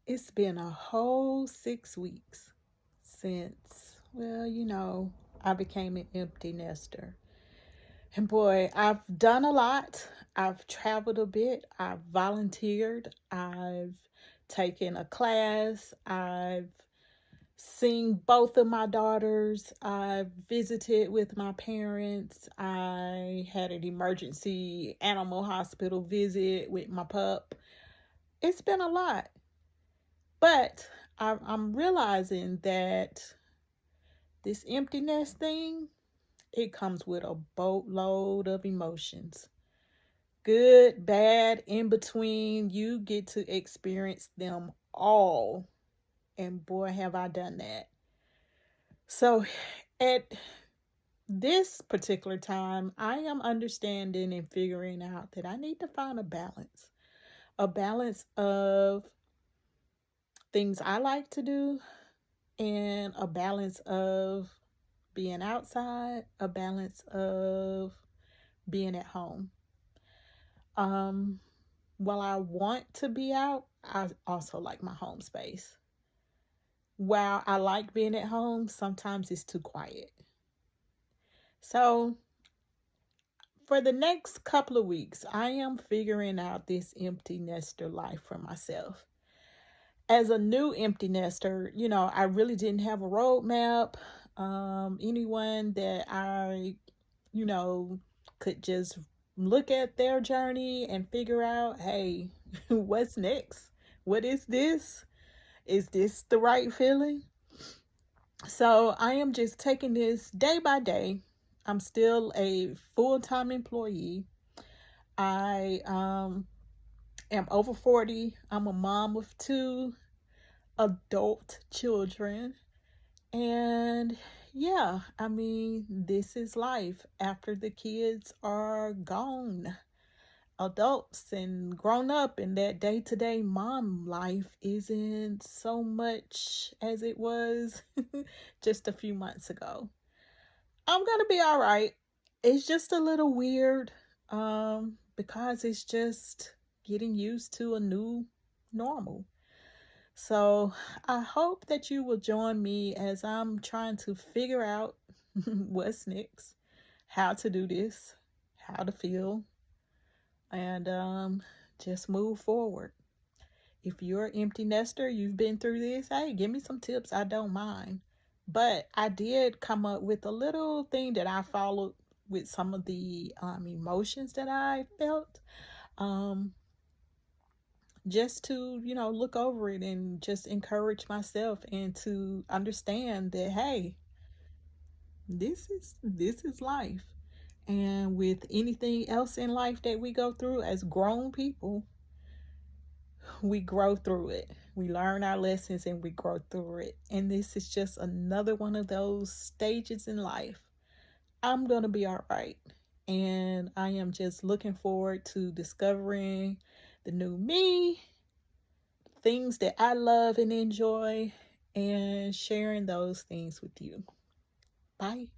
It's been a whole 6 weeks since, I became an empty nester. And boy, I've done a lot. I've traveled a bit. I've volunteered. I've taken a class. I've seen both of my daughters. I've visited with my parents. I had an emergency animal hospital visit with my pup. It's been a lot. But I'm realizing that this emptiness thing, it comes with a boatload of emotions. Good, bad, in between. You get to experience them all. And boy, have I done that. So at this particular time, I am understanding and figuring out that I need to find a balance of things I like to do and a balance of being outside, a balance of being at home. Um, while I want to be out, I also like my home space. While I like being at home, sometimes it's too quiet. So, for the next couple of weeks, I am figuring out this empty nester life for myself. As a new empty nester, I really didn't have a roadmap. Anyone that I, you know, could just look at their journey and figure out, hey, what's next? What is this? Is this the right feeling? So I am just taking this day by day. I'm still a full-time employee. I am over 40. I'm a mom of two adult children. And yeah, this is life after the kids are gone. Adults and grown up, and that day to day mom life isn't so much as it was just a few months ago. I'm gonna be all right. It's just a little weird because it's just getting used to a new normal. So I hope that you will join me as I'm trying to figure out what's next, how to do this, how to feel, and just move forward. If you're an empty nester, you've been through this, hey, give me some tips. I don't mind. But I did come up with a little thing that I followed with some of the emotions that I felt. Um, just to look over it and just encourage myself and to understand that, hey, this is life. And with anything else in life that we go through as grown people, we grow through it. We learn our lessons and we grow through it. And this is just another one of those stages in life. I'm going to be all right. And I am just looking forward to discovering the new me, things that I love and enjoy, and sharing those things with you. Bye.